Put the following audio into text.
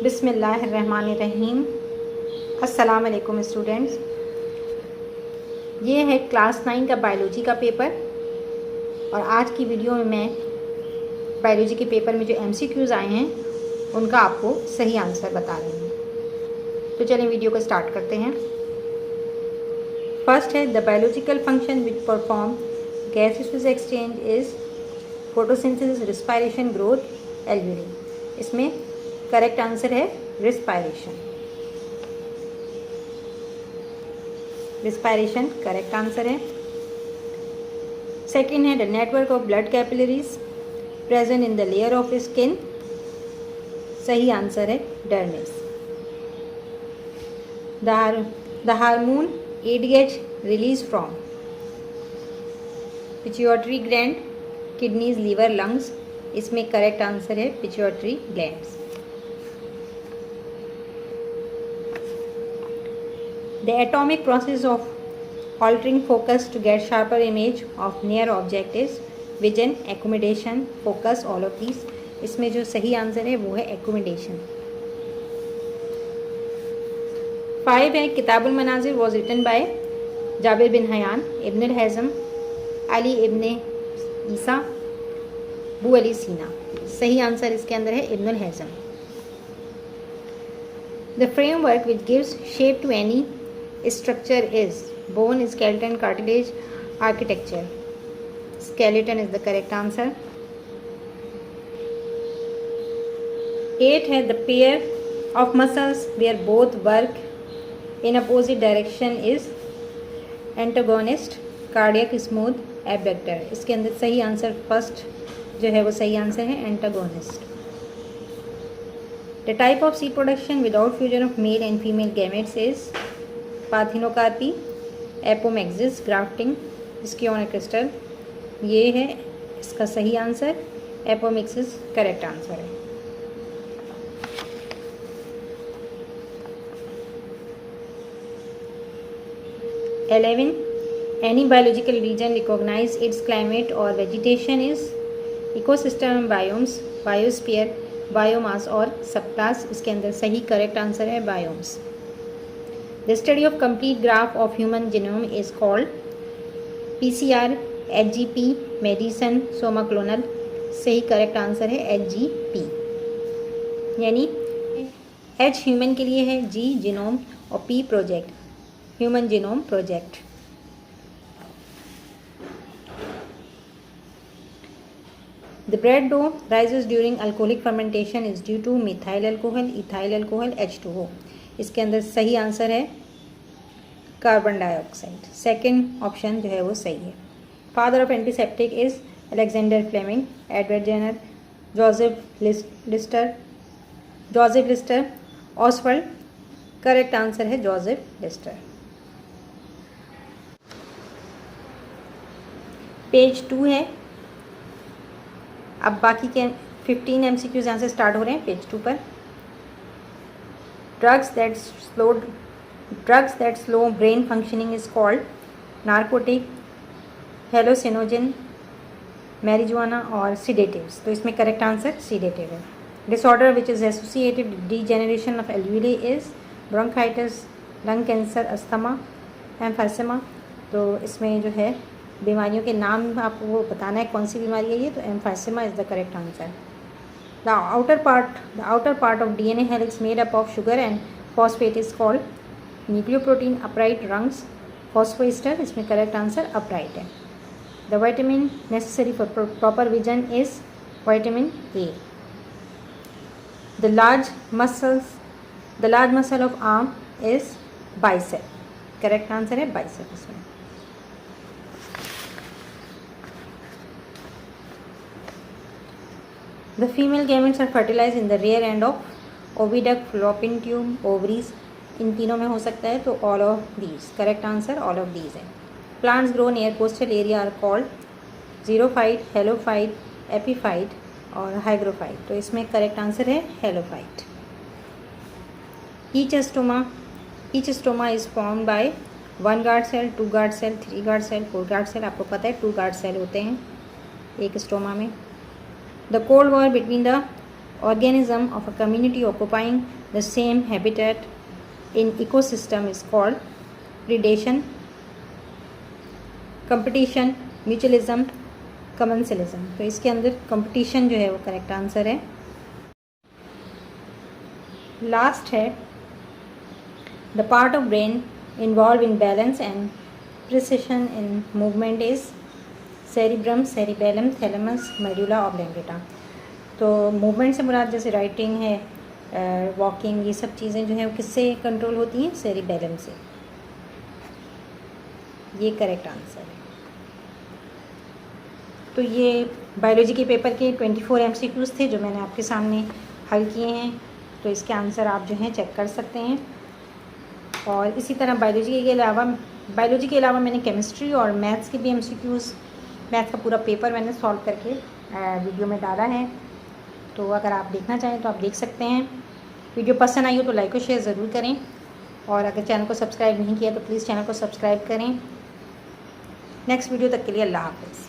बिस्मिल्लाहिर्रहमानिर्रहीम। अस्सलाम वालेकुम स्टूडेंट्स। ये है क्लास 9 का बायोलॉजी का पेपर और आज की वीडियो में मैं बायोलॉजी के पेपर में जो MCQs आए हैं उनका आपको सही आंसर बता रही हूँ। तो चलें वीडियो को स्टार्ट करते हैं। फर्स्ट है the biological function which perform gases exchange is photosynthesis, respiration, growth, alveoli. इसमें करेक्ट आंसर है रिस्पायरेशन। रिस्पायरेशन करेक्ट आंसर है। सेकेंड है the network of blood capillaries present in the layer of skin. सही answer है dermis. The hormone ADH release from pituitary gland, kidneys, liver, lungs. इसमें correct answer है pituitary glands. The atomic process of altering focus to get sharper image of near object is vision, accommodation, focus, all of these। इसमें जो सही answer है वो है accommodation। 5 है Kitabul Manazir was written by Jabir bin Hayyan, Ibn Haitham, Ali Ibn Isa, Abu Ali Sina. सही answer इसके अंदर है इब्न हैज़म। The framework which gives shape to any structure is bone, skeleton, cartilage, architecture। Skeleton is the correct answer। 8 है the pair of muscles where both work in opposite direction is antagonist, cardiac, smooth, abductor। इसके अंदर सही answer first जो है वो सही answer है antagonist. The type of seed production without fusion of male and female gametes is parthenocarpy, apomixis, grafting, scionic crystal. ये है इसका सही आंसर, एपोमैक्सिस करेक्ट आंसर है। Eleven any biological region recognise its climate और vegetation is ecosystem, biomes, biosphere, biomass और subclass. इसके अंदर सही करेक्ट आंसर है biomes. The study of complete graph of human genome is called PCR, HGP, medicine, soma clonal। सही correct answer है HGP। यानी H human के लिए है, G जीनोम और P project, human genome project. The bread dough rises during alcoholic fermentation is due to methyl alcohol, ethyl alcohol, H2O। इसके अंदर सही आंसर है कार्बन डाइऑक्साइड। सेकंड ऑप्शन जो है वो सही है। Father of antiseptic is Alexander Fleming, Edward Jenner, Joseph Lister, Oswald. Correct answer है जोसेफ लिस्टर। पेज 2 है। अब बाकी के 15 MCQs यहाँ से स्टार्ट हो रहे हैं पेज 2 पर। Drugs that slow brain functioning is called narcotic, hallucinogen, marijuana और sedatives। तो इसमें करेक्ट आंसर sedative है। Disorder which is associated with degeneration of alveoli is bronchitis, lung cancer, asthma, emphysema। तो इसमें जो है बीमारियों के नाम आपको बताना है कौन सी बीमारी है ये, तो emphysema is the correct answer। The outer part of DNA helix made up of sugar and phosphate is called nucleoprotein, upright, rungs, phosphoester। इसमें करेक्ट आंसर upright है। The vitamin necessary for proper vision is vitamin A। The large muscle of arm is bicep। Correct answer है bicep इसमें। The female gametes are fertilized in the rear end of oviduct, fallopian tube, ovaries। इन तीनों में हो सकता है तो all of these। Correct answer all of these है। Plants grow near coastal area are called xerophyte, halophyte, epiphyte और hygrophite। तो इसमें करेक्ट आंसर है halophyte। Each stoma is formed by 1 guard cell, 2 guard cell, 3 guard cell, 4 guard cell। आपको पता है 2 guard cell होते हैं एक स्टोमा में। The cold war between the organism of a community occupying the same habitat in ecosystem is called predation, competition, mutualism, commensalism। तो इसके अंदर competition जो है वो करेक्ट आंसर है। लास्ट है the part of brain involved in balance and precision in movement is cerebrum, cerebellum, thalamus, medulla oblongata। तो movement से मुराद जैसे राइटिंग है, वॉकिंग, ये सब चीज़ें जो हैं वो किससे कंट्रोल होती हैं? सेरिबेलम से। ये करेक्ट आंसर है। तो ये बायोलॉजी के पेपर के 24 MCQs थे जो मैंने आपके सामने हल किए हैं। तो इसके आंसर आप जो हैं चेक कर सकते हैं। और इसी तरह बायोलॉजी के अलावा मैंने केमिस्ट्री और मैथ्स के भी MCQs, मैथ्स का पूरा पेपर मैंने सॉल्व करके वीडियो में डाला है। तो अगर आप देखना चाहें तो आप देख सकते हैं। वीडियो पसंद आई हो तो लाइक और शेयर ज़रूर करें, और अगर चैनल को सब्सक्राइब नहीं किया तो प्लीज़ चैनल को सब्सक्राइब करें। नेक्स्ट वीडियो तक के लिए अल्लाह हाफ़िज़।